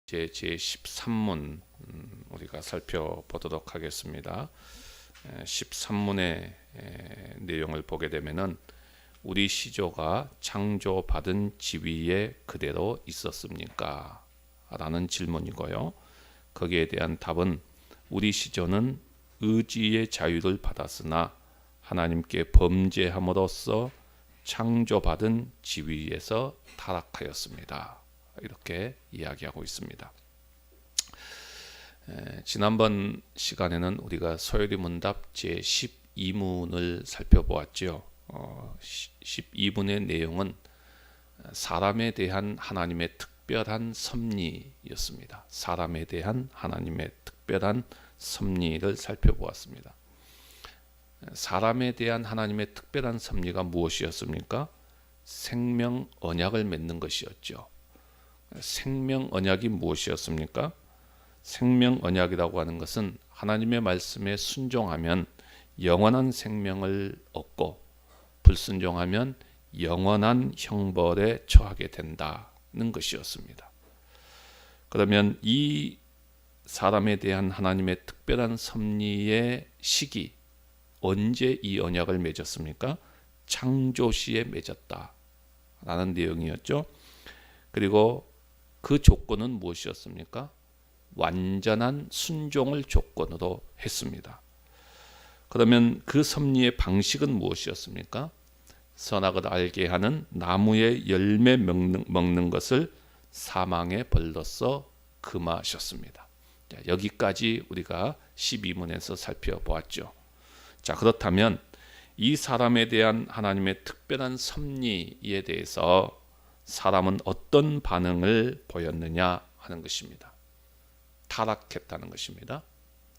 제13문 우리가 살펴보도록 하겠습니다. 13문의 내용을 보게 되면은 우리 시조가 창조받은 지위에 그대로 있었습니까? 라는 질문이고요. 거기에 대한 답은 우리 시조는 의지의 자유를 받았으나 하나님께 범죄함으로써 창조받은 지위에서 타락하였습니다. 이렇게 이야기하고 있습니다. 지난번 시간에는 우리가 소요리 문답 제12문을 살펴보았죠. 12문의 내용은 사람에 대한 하나님의 특별한 섭리였습니다. 사람에 대한 하나님의 특별한 섭리를 살펴보았습니다. 사람에 대한 하나님의 특별한 섭리가 무엇이었습니까? 생명 언약을 맺는 것이었죠. 생명 언약이 무엇이었습니까? 생명 언약이라고 하는 것은 하나님의 말씀에 순종하면 영원한 생명을 얻고 불순종하면 영원한 형벌에 처하게 된다는 것이었습니다. 그러면 이 사람에 대한 하나님의 특별한 섭리의 시기, 언제 이 언약을 맺었습니까? 창조시에 맺었다라는 내용이었죠. 그리고 그 조건은 무엇이었습니까? 완전한 순종을 조건으로 했습니다. 그러면 그 섭리의 방식은 무엇이었습니까? 선악을 알게 하는 나무의 열매 먹는 것을 사망의 벌로서 금하셨습니다. 여기까지 우리가 12문에서 살펴보았죠. 자, 그렇다면 이 사람에 대한 하나님의 특별한 섭리에 대해서 사람은 어떤 반응을 보였느냐 하는 것입니다. 타락했다는 것입니다.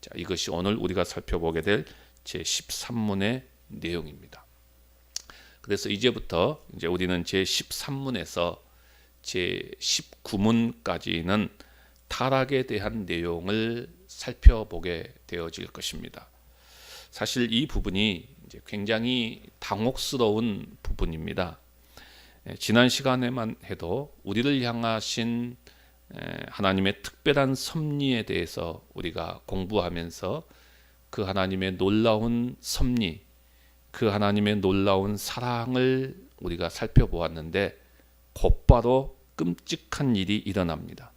자, 이것이 오늘 우리가 살펴보게 될 제13문의 내용입니다. 그래서 이제부터 우리는 제13문에서 제19문까지는 타락에 대한 내용을 살펴보게 되어질 것입니다. 사실 이 부분이 굉장히 당혹스러운 부분입니다. 지난 시간에만 해도 우리를 향하신 하나님의 특별한 섭리에 대해서 우리가 공부하면서 그 하나님의 놀라운 섭리, 그 하나님의 놀라운 사랑을 우리가 살펴보았는데 곧바로 끔찍한 일이 일어납니다.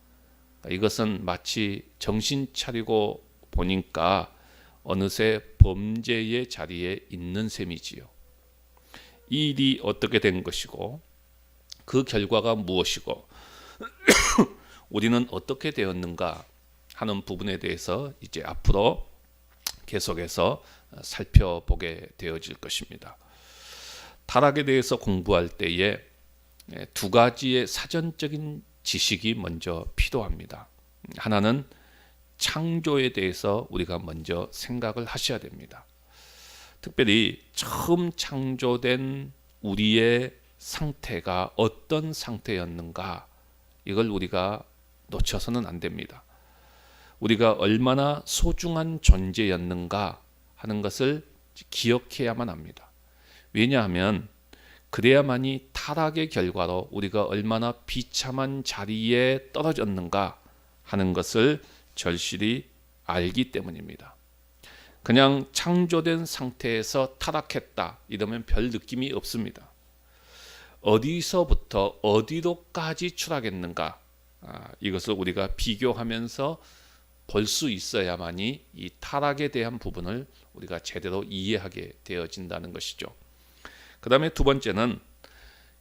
이것은 마치 정신 차리고 보니까 어느새 범죄의 자리에 있는 셈이지요. 이 일이 어떻게 된 것이고 그 결과가 무엇이고 우리는 어떻게 되었는가 하는 부분에 대해서 이제 앞으로 계속해서 살펴보게 되어질 것입니다. 타락에 대해서 공부할 때에 두 가지의 사전적인 지식이 먼저 필요합니다. 하나는 창조에 대해서 우리가 먼저 생각을 하셔야 됩니다. 특별히 처음 창조된 우리의 상태가 어떤 상태였는가, 이걸 우리가 놓쳐서는 안 됩니다. 우리가 얼마나 소중한 존재였는가 하는 것을 기억해야만 합니다. 왜냐하면 그래야만이 타락의 결과로 우리가 얼마나 비참한 자리에 떨어졌는가 하는 것을 절실히 알기 때문입니다. 그냥 창조된 상태에서 타락했다 이러면 별 느낌이 없습니다. 어디서부터 어디로까지 추락했는가, 이것을 우리가 비교하면서 볼 수 있어야만이 이 타락에 대한 부분을 우리가 제대로 이해하게 되어진다는 것이죠. 그 다음에 두 번째는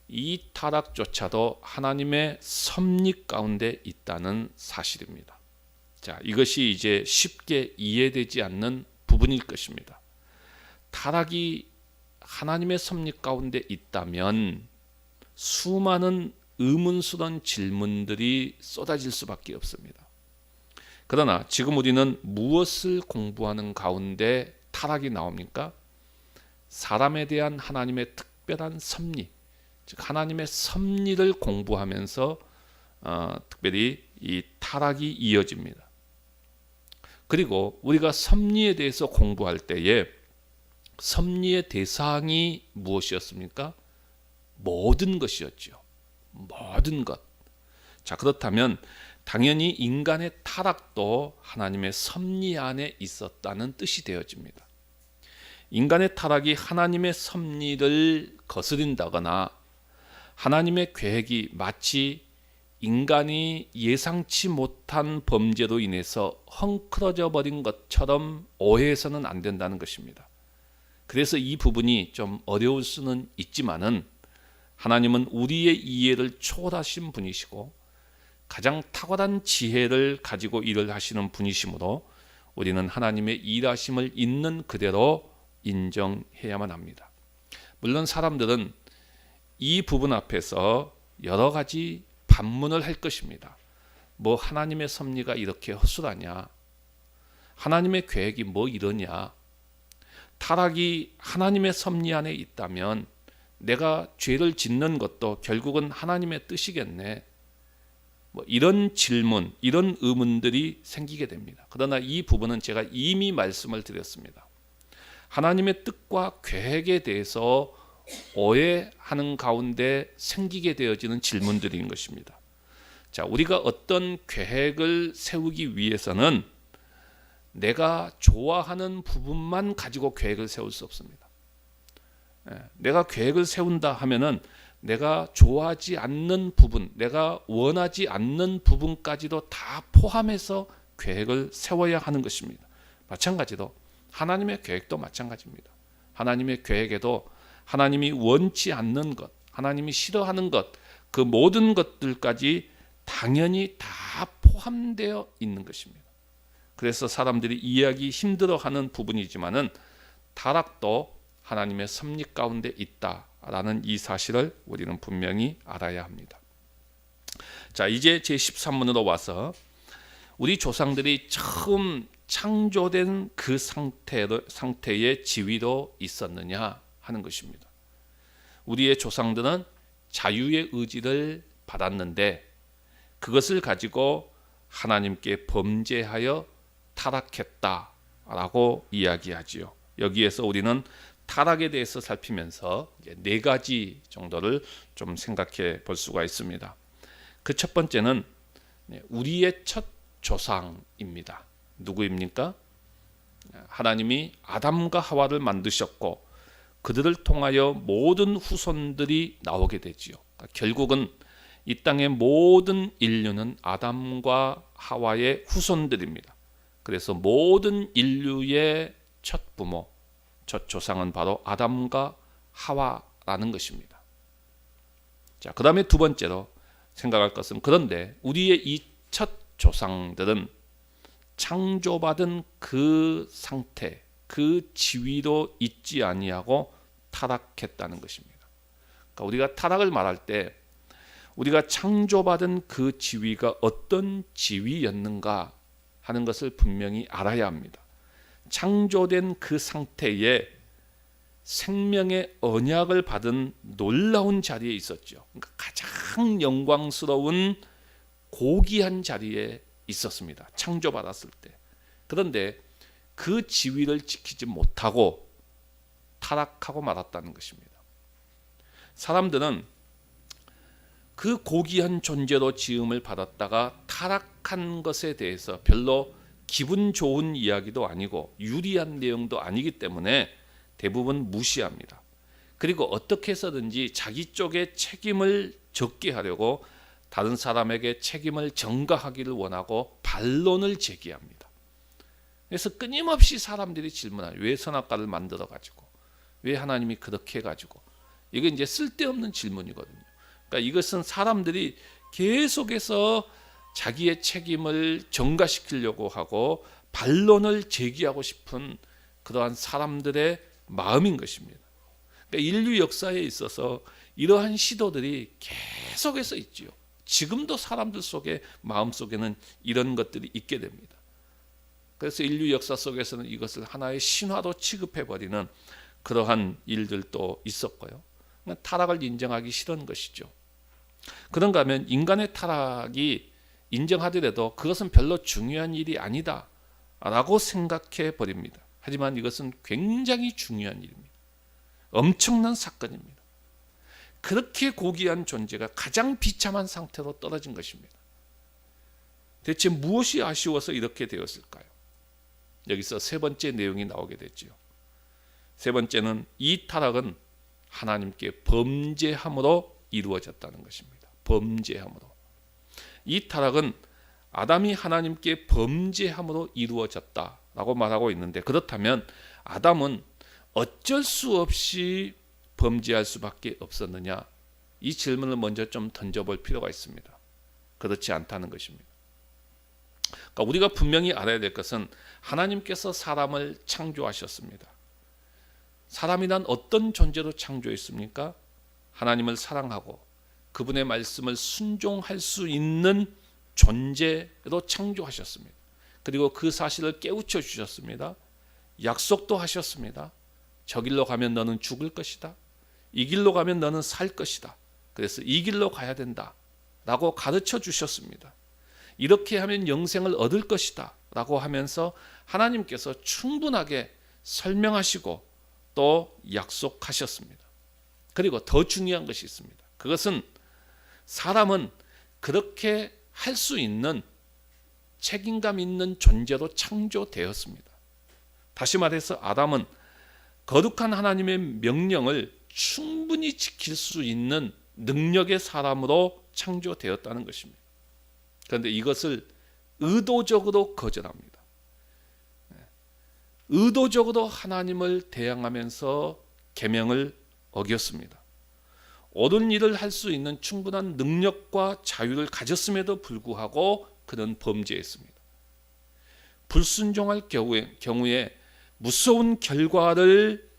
이 타락조차도 하나님의 섭리 가운데 있다는 사실입니다. 자, 이것이 이제 쉽게 이해되지 않는 부분일 것입니다. 타락이 하나님의 섭리 가운데 있다면 수많은 의문스러운 질문들이 쏟아질 수밖에 없습니다. 그러나 지금 우리는 무엇을 공부하는 가운데 타락이 나옵니까? 사람에 대한 하나님의 특별한 섭리, 즉 하나님의 섭리를 공부하면서 특별히 이 타락이 이어집니다. 그리고 우리가 섭리에 대해서 공부할 때에 섭리의 대상이 무엇이었습니까? 모든 것이었죠. 모든 것. 자, 그렇다면 당연히 인간의 타락도 하나님의 섭리 안에 있었다는 뜻이 되어집니다. 인간의 타락이 하나님의 섭리를 거스린다거나 하나님의 계획이 마치 인간이 예상치 못한 범죄로 인해서 헝클어져 버린 것처럼 오해해서는 안 된다는 것입니다. 그래서 이 부분이 좀 어려울 수는 있지만은 하나님은 우리의 이해를 초월하신 분이시고 가장 탁월한 지혜를 가지고 일을 하시는 분이시므로 우리는 하나님의 일하심을 있는 그대로 인정해야만 합니다. 물론 사람들은 이 부분 앞에서 여러 가지 반문을 할 것입니다. 뭐 하나님의 섭리가 이렇게 허술하냐? 하나님의 계획이 뭐 이러냐? 타락이 하나님의 섭리 안에 있다면 내가 죄를 짓는 것도 결국은 하나님의 뜻이겠네. 뭐 이런 질문, 이런 의문들이 생기게 됩니다. 그러나 이 부분은 제가 이미 말씀을 드렸습니다. 하나님의 뜻과 계획에 대해서 오해하는 가운데 생기게 되어지는 질문들인 것입니다. 자, 우리가 어떤 계획을 세우기 위해서는 내가 좋아하는 부분만 가지고 계획을 세울 수 없습니다. 내가 계획을 세운다 하면은 내가 좋아하지 않는 부분, 내가 원하지 않는 부분까지도 다 포함해서 계획을 세워야 하는 것입니다. 마찬가지로 하나님의 계획도 마찬가지입니다. 하나님의 계획에도 하나님이 원치 않는 것, 하나님이 싫어하는 것, 그 모든 것들까지 당연히 다 포함되어 있는 것입니다. 그래서 사람들이 이해하기 힘들어하는 부분이지만은 타락도 하나님의 섭리 가운데 있다라는 이 사실을 우리는 분명히 알아야 합니다. 자, 이제 제13문으로 와서 우리 조상들이 처음 창조된 그 상태의 지위로 있었느냐 하는 것입니다. 우리의 조상들은 자유의 의지를 받았는데 그것을 가지고 하나님께 범죄하여 타락했다라고 이야기하지요. 여기에서 우리는 타락에 대해서 살피면서 네 가지 정도를 좀 생각해 볼 수가 있습니다. 그 첫 번째는 우리의 첫 조상입니다. 누구입니까? 하나님이 아담과 하와를 만드셨고 그들을 통하여 모든 후손들이 나오게 되지요. 결국은 이 땅의 모든 인류는 아담과 하와의 후손들입니다. 그래서 모든 인류의 첫 부모, 첫 조상은 바로 아담과 하와라는 것입니다. 자, 그 다음에 두 번째로 생각할 것은 그런데 우리의 이 첫 조상들은 창조받은 그 상태, 그 지위로 있지 아니하고 타락했다는 것입니다. 그러니까 우리가 타락을 말할 때 우리가 창조받은 그 지위가 어떤 지위였는가 하는 것을 분명히 알아야 합니다. 창조된 그 상태에 생명의 언약을 받은 놀라운 자리에 있었죠. 그러니까 가장 영광스러운 고귀한 자리에 있었습니다. 창조받았을 때. 그런데 그 지위를 지키지 못하고 타락하고 말았다는 것입니다. 사람들은 그 고귀한 존재로 지음을 받았다가 타락한 것에 대해서 별로 기분 좋은 이야기도 아니고 유리한 내용도 아니기 때문에 대부분 무시합니다. 그리고 어떻게 해서든지 자기 쪽에 책임을 적게 하려고 다른 사람에게 책임을 전가하기를 원하고 반론을 제기합니다. 그래서 끊임없이 사람들이 질문하죠. 왜 선악과를 만들어 가지고, 왜 하나님이 그렇게 해가지고. 이게 이제 쓸데없는 질문이거든요. 그러니까 이것은 사람들이 계속해서 자기의 책임을 전가시키려고 하고 반론을 제기하고 싶은 그러한 사람들의 마음인 것입니다. 그러니까 인류 역사에 있어서 이러한 시도들이 계속해서 있지요. 지금도 사람들 속에 마음속에는 이런 것들이 있게 됩니다. 그래서 인류 역사 속에서는 이것을 하나의 신화로 취급해버리는 그러한 일들도 있었고요. 타락을 인정하기 싫은 것이죠. 그런가 하면 인간의 타락이 인정하더라도 그것은 별로 중요한 일이 아니다 라고 생각해 버립니다. 하지만 이것은 굉장히 중요한 일입니다. 엄청난 사건입니다. 그렇게 고귀한 존재가 가장 비참한 상태로 떨어진 것입니다. 대체 무엇이 아쉬워서 이렇게 되었을까요? 여기서 세 번째 내용이 나오게 됐죠. 세 번째는 이 타락은 하나님께 범죄함으로 이루어졌다는 것입니다. 범죄함으로. 이 타락은 아담이 하나님께 범죄함으로 이루어졌다라고 말하고 있는데, 그렇다면 아담은 어쩔 수 없이 범죄할 수밖에 없었느냐? 이 질문을 먼저 좀 던져볼 필요가 있습니다. 그렇지 않다는 것입니다. 그러니까 우리가 분명히 알아야 될 것은 하나님께서 사람을 창조하셨습니다. 사람이란 어떤 존재로 창조했습니까? 하나님을 사랑하고 그분의 말씀을 순종할 수 있는 존재로 창조하셨습니다. 그리고 그 사실을 깨우쳐 주셨습니다. 약속도 하셨습니다. 저 길로 가면 너는 죽을 것이다. 이 길로 가면 너는 살 것이다. 그래서 이 길로 가야 된다 라고 가르쳐 주셨습니다. 이렇게 하면 영생을 얻을 것이다 라고 하면서 하나님께서 충분하게 설명하시고 또 약속하셨습니다. 그리고 더 중요한 것이 있습니다. 그것은 사람은 그렇게 할 수 있는 책임감 있는 존재로 창조되었습니다. 다시 말해서 아담은 거룩한 하나님의 명령을 충분히 지킬 수 있는 능력의 사람으로 창조되었다는 것입니다. 그런데 이것을 의도적으로 거절합니다. 의도적으로 하나님을 대항하면서 계명을 어겼습니다. 옳은 일을 할 수 있는 충분한 능력과 자유를 가졌음에도 불구하고 그는 범죄했습니다. 불순종할 경우에 무서운 결과를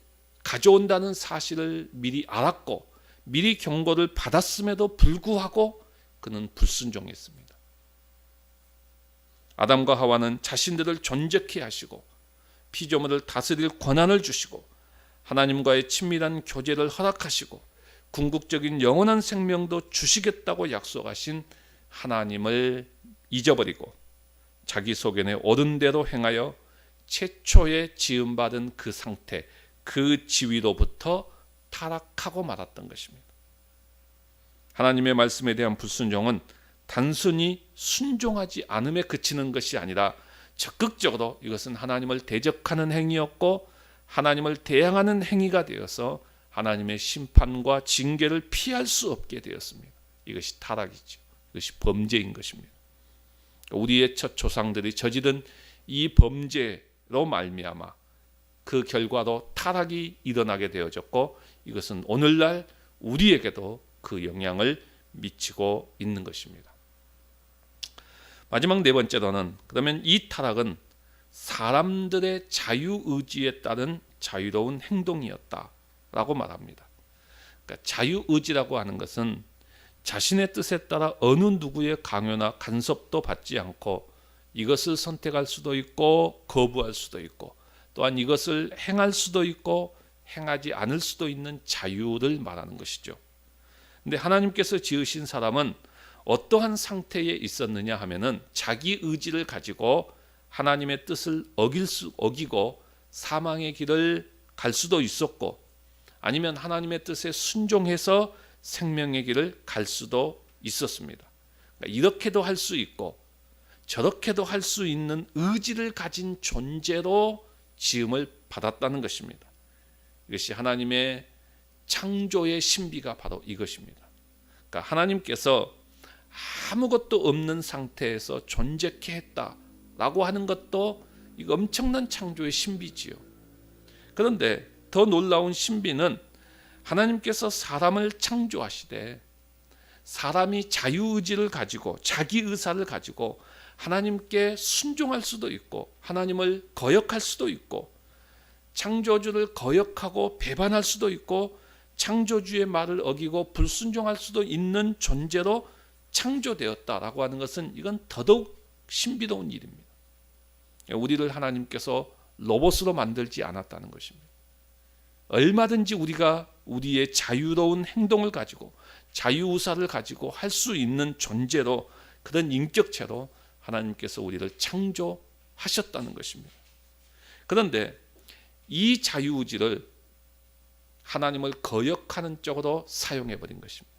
가져온다는 사실을 미리 알았고 미리 경고를 받았음에도 불구하고 그는 불순종했습니다. 아담과 하와는 자신들을 존재케 하시고 피조물을 다스릴 권한을 주시고 하나님과의 친밀한 교제를 허락하시고 궁극적인 영원한 생명도 주시겠다고 약속하신 하나님을 잊어버리고 자기 소견에 옳은 대로 행하여 최초에 지음받은 그 상태, 그 지위로부터 타락하고 말았던 것입니다. 하나님의 말씀에 대한 불순종은 단순히 순종하지 않음에 그치는 것이 아니라 적극적으로 이것은 하나님을 대적하는 행위였고 하나님을 대항하는 행위가 되어서 하나님의 심판과 징계를 피할 수 없게 되었습니다. 이것이 타락이죠. 이것이 범죄인 것입니다. 우리의 첫 조상들이 저지른 이 범죄로 말미암아 그 결과로 타락이 일어나게 되어졌고 이것은 오늘날 우리에게도 그 영향을 미치고 있는 것입니다. 마지막 네 번째로는 그러면 이 타락은 사람들의 자유의지에 따른 자유로운 행동이었다라고 말합니다. 그러니까 자유의지라고 하는 것은 자신의 뜻에 따라 어느 누구의 강요나 간섭도 받지 않고 이것을 선택할 수도 있고 거부할 수도 있고 또한 이것을 행할 수도 있고 행하지 않을 수도 있는 자유를 말하는 것이죠. 근데 하나님께서 지으신 사람은 어떠한 상태에 있었느냐 하면은 자기 의지를 가지고 하나님의 뜻을 어기고 사망의 길을 갈 수도 있었고 아니면 하나님의 뜻에 순종해서 생명의 길을 갈 수도 있었습니다. 그러니까 이렇게도 할 수 있고 저렇게도 할 수 있는 의지를 가진 존재로 지음을 받았다는 것입니다. 이것이 하나님의 창조의 신비가 바로 이것입니다. 그러니까 하나님께서 아무것도 없는 상태에서 존재케 했다라고 하는 것도 이거 엄청난 창조의 신비지요. 그런데 더 놀라운 신비는 하나님께서 사람을 창조하시되 사람이 자유의지를 가지고 자기 의사를 가지고 하나님께 순종할 수도 있고 하나님을 거역할 수도 있고 창조주를 거역하고 배반할 수도 있고 창조주의 말을 어기고 불순종할 수도 있는 존재로 창조되었다라고 하는 것은 이건 더더욱 신비로운 일입니다. 우리를 하나님께서 로봇으로 만들지 않았다는 것입니다. 얼마든지 우리가 우리의 자유로운 행동을 가지고 자유의사를 가지고 할 수 있는 존재로 그런 인격체로 하나님께서 우리를 창조하셨다는 것입니다. 그런데 이 자유의지를 하나님을 거역하는 쪽으로 사용해버린 것입니다.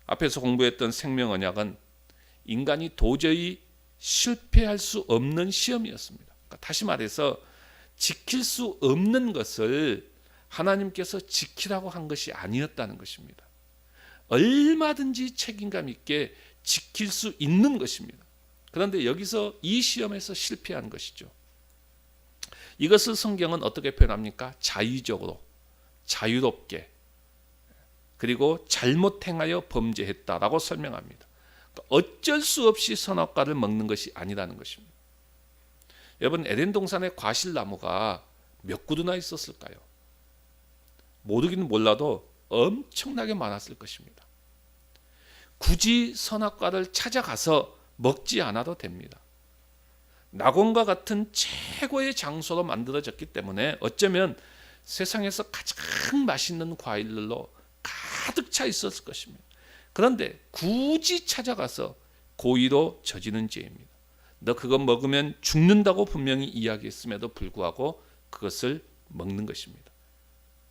앞에서 공부했던 생명언약은 인간이 도저히 실패할 수 없는 시험이었습니다. 그러니까 다시 말해서 지킬 수 없는 것을 하나님께서 지키라고 한 것이 아니었다는 것입니다. 얼마든지 책임감 있게 지킬 수 있는 것입니다. 그런데 여기서 이 시험에서 실패한 것이죠. 이것을 성경은 어떻게 표현합니까? 자의적으로, 자유롭게, 그리고 잘못 행하여 범죄했다라고 설명합니다. 어쩔 수 없이 선악과를 먹는 것이 아니라는 것입니다. 여러분, 에덴 동산에 과실나무가 몇 그루나 있었을까요? 모르기는 몰라도 엄청나게 많았을 것입니다. 굳이 선악과를 찾아가서 먹지 않아도 됩니다. 낙원과 같은 최고의 장소로 만들어졌기 때문에 어쩌면 세상에서 가장 맛있는 과일들로 가득 차 있었을 것입니다. 그런데 굳이 찾아가서 고의로 저지른 죄입니다. 너 그거 먹으면 죽는다고 분명히 이야기했음에도 불구하고 그것을 먹는 것입니다.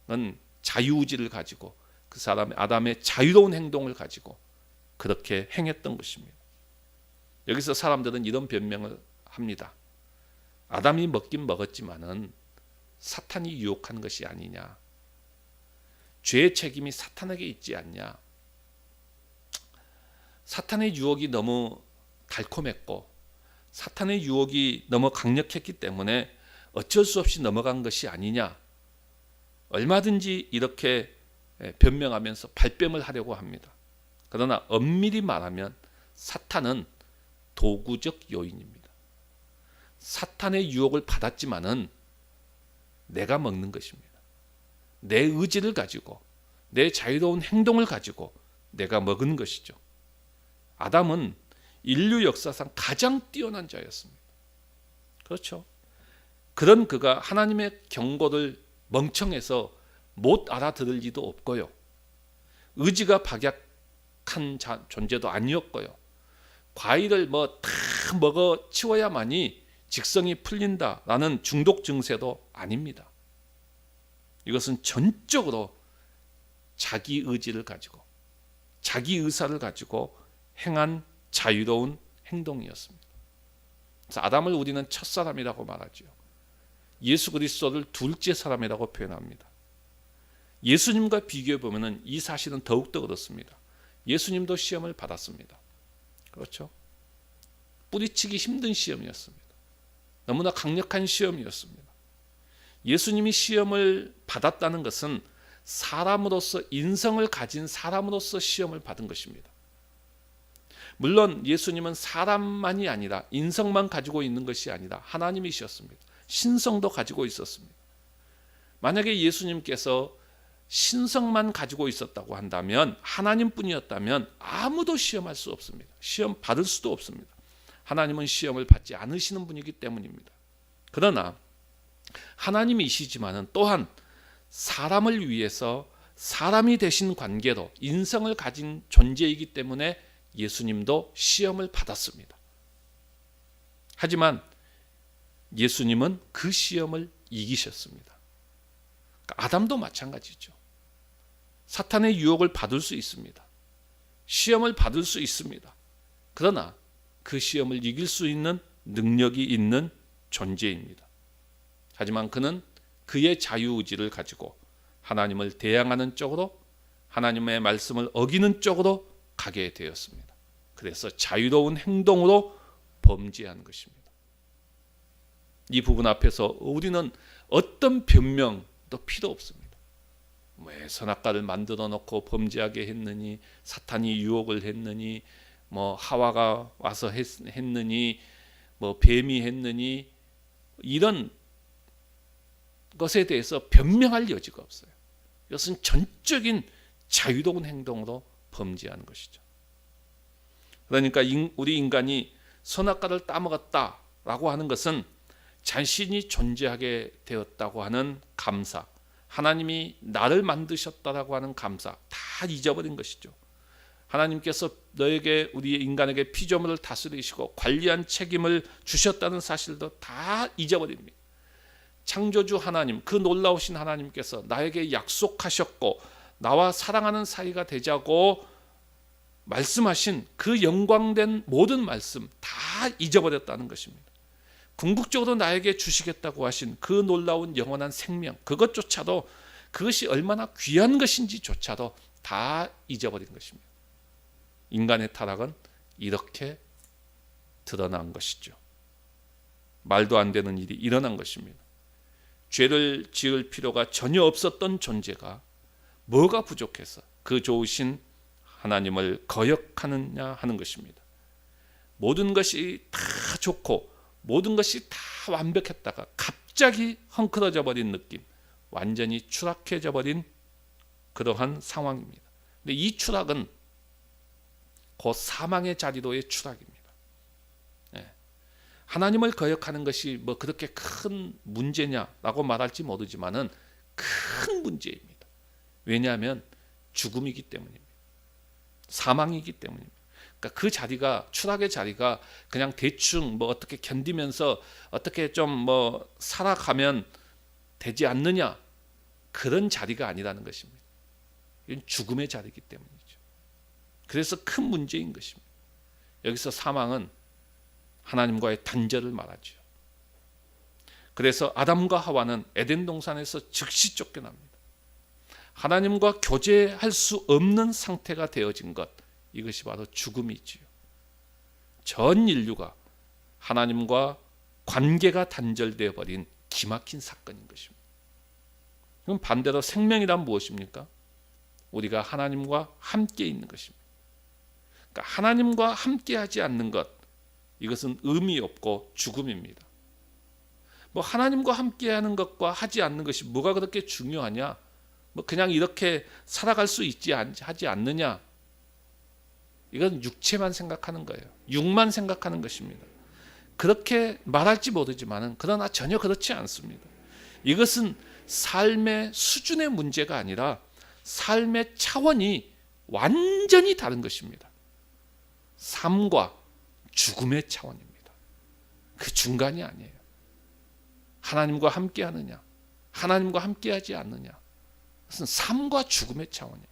넌 자유의지를 가지고 그 사람의 아담의 자유로운 행동을 가지고 그렇게 행했던 것입니다. 여기서 사람들은 이런 변명을 합니다. 아담이 먹긴 먹었지만은 사탄이 유혹한 것이 아니냐. 죄의 책임이 사탄에게 있지 않냐. 사탄의 유혹이 너무 달콤했고 사탄의 유혹이 너무 강력했기 때문에 어쩔 수 없이 넘어간 것이 아니냐. 얼마든지 이렇게 변명하면서 발뺌을 하려고 합니다. 그러나 엄밀히 말하면 사탄은 도구적 요인입니다. 사탄의 유혹을 받았지만은 내가 먹는 것입니다. 내 의지를 가지고 내 자유로운 행동을 가지고 내가 먹은 것이죠. 아담은 인류 역사상 가장 뛰어난 자였습니다. 그렇죠. 그런 그가 하나님의 경고를 멍청해서 못 알아들을 리도 없고요. 의지가 박약한 존재도 아니었고요. 과일을 다 먹어 치워야만이 직성이 풀린다라는 중독 증세도 아닙니다. 이것은 전적으로 자기 의지를 가지고 자기 의사를 가지고 행한 자유로운 행동이었습니다. 그래서 아담을 우리는 첫사람이라고 말하죠. 예수 그리스도를 둘째 사람이라고 표현합니다. 예수님과 비교해 보면 이 사실은 더욱더 그렇습니다. 예수님도 시험을 받았습니다. 그렇죠? 뿌리치기 힘든 시험이었습니다. 너무나 강력한 시험이었습니다. 예수님이 시험을 받았다는 것은 사람으로서 인성을 가진 사람으로서 시험을 받은 것입니다. 물론 예수님은 사람만이 아니라 인성만 가지고 있는 것이 아니라 하나님이셨습니다. 신성도 가지고 있었습니다. 만약에 예수님께서 신성만 가지고 있었다고 한다면 하나님뿐이었다면 아무도 시험할 수 없습니다. 시험 받을 수도 없습니다. 하나님은 시험을 받지 않으시는 분이기 때문입니다. 그러나 하나님이시지만은 또한 사람을 위해서 사람이 되신 관계로 인성을 가진 존재이기 때문에 예수님도 시험을 받았습니다. 하지만 예수님은 그 시험을 이기셨습니다. 아담도 마찬가지죠. 사탄의 유혹을 받을 수 있습니다. 시험을 받을 수 있습니다. 그러나 그 시험을 이길 수 있는 능력이 있는 존재입니다. 하지만 그는 그의 자유의지를 가지고 하나님을 대항하는 쪽으로 하나님의 말씀을 어기는 쪽으로 가게 되었습니다. 그래서 자유로운 행동으로 범죄한 것입니다. 이 부분 앞에서 우리는 어떤 변명도 필요 없습니다. 왜 선악과를 만들어 놓고 범죄하게 했느니, 사탄이 유혹을 했느니, 하와가 와서 했느니, 뱀이 했느니, 이런 것에 대해서 변명할 여지가 없어요. 이것은 전적인 자유로운 행동으로 범죄하는 것이죠. 그러니까 우리 인간이 선악과를 따먹었다라고 하는 것은 자신이 존재하게 되었다고 하는 감사, 하나님이 나를 만드셨다라고 하는 감사 다 잊어버린 것이죠. 하나님께서 너에게 우리 인간에게 피조물을 다스리시고 관리한 책임을 주셨다는 사실도 다 잊어버립니다. 창조주 하나님, 그 놀라우신 하나님께서 나에게 약속하셨고 나와 사랑하는 사이가 되자고 말씀하신 그 영광된 모든 말씀 다 잊어버렸다는 것입니다. 궁극적으로 나에게 주시겠다고 하신 그 놀라운 영원한 생명, 그것조차도, 그것이 얼마나 귀한 것인지조차도 다 잊어버린 것입니다. 인간의 타락은 이렇게 드러난 것이죠. 말도 안 되는 일이 일어난 것입니다. 죄를 지을 필요가 전혀 없었던 존재가 뭐가 부족해서 그 좋으신 하나님을 거역하느냐 하는 것입니다. 모든 것이 다 좋고 모든 것이 다 완벽했다가 갑자기 헝클어져 버린 느낌, 완전히 추락해져 버린 그러한 상황입니다. 근데 이 추락은 곧 사망의 자리로의 추락입니다. 하나님을 거역하는 것이 뭐 그렇게 큰 문제냐라고 말할지 모르지만은 큰 문제입니다. 왜냐하면 죽음이기 때문입니다. 사망이기 때문입니다. 그러니까 그 자리가, 추락의 자리가 그냥 대충 뭐 어떻게 견디면서 어떻게 좀 뭐 살아가면 되지 않느냐, 그런 자리가 아니라는 것입니다. 이건 죽음의 자리이기 때문이죠. 그래서 큰 문제인 것입니다. 여기서 사망은 하나님과의 단절을 말하죠. 그래서 아담과 하와는 에덴 동산에서 즉시 쫓겨납니다. 하나님과 교제할 수 없는 상태가 되어진 것, 이것이 바로 죽음이지요. 전 인류가 하나님과 관계가 단절되어 버린 기막힌 사건인 것입니다. 그럼 반대로 생명이란 무엇입니까? 우리가 하나님과 함께 있는 것입니다. 그러니까 하나님과 함께하지 않는 것, 이것은 의미 없고 죽음입니다. 뭐 하나님과 함께하는 것과 하지 않는 것이 뭐가 그렇게 중요하냐? 뭐 그냥 이렇게 살아갈 수 있지 하지 않느냐? 이건 육체만 생각하는 거예요. 육만 생각하는 것입니다. 그렇게 말할지 모르지만은 그러나 전혀 그렇지 않습니다. 이것은 삶의 수준의 문제가 아니라 삶의 차원이 완전히 다른 것입니다. 삶과 죽음의 차원입니다. 그 중간이 아니에요. 하나님과 함께하느냐, 하나님과 함께하지 않느냐, 그것은 삶과 죽음의 차원이에요.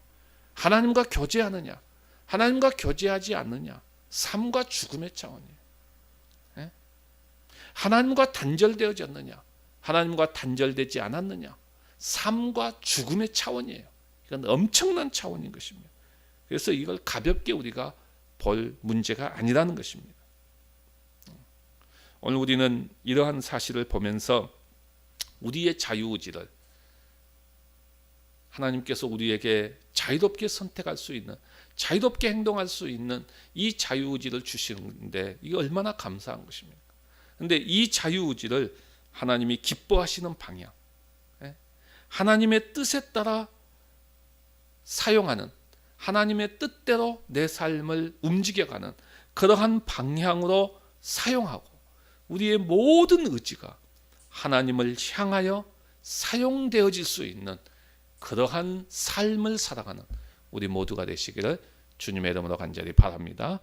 하나님과 교제하느냐, 하나님과 교제하지 않느냐, 삶과 죽음의 차원이에요. 예? 하나님과 단절되어졌느냐, 하나님과 단절되지 않았느냐, 삶과 죽음의 차원이에요. 이건 엄청난 차원인 것입니다. 그래서 이걸 가볍게 우리가 볼 문제가 아니라는 것입니다. 오늘 우리는 이러한 사실을 보면서 우리의 자유의지를, 하나님께서 우리에게 자유롭게 선택할 수 있는, 자유롭게 행동할 수 있는 이 자유의지를 주시는데 이게 얼마나 감사한 것입니까? 그런데 이 자유의지를 하나님이 기뻐하시는 방향, 하나님의 뜻에 따라 사용하는, 하나님의 뜻대로 내 삶을 움직여가는 그러한 방향으로 사용하고, 우리의 모든 의지가 하나님을 향하여 사용되어질 수 있는 그러한 삶을 살아가는 우리 모두가 되시기를 주님의 이름으로 간절히 바랍니다.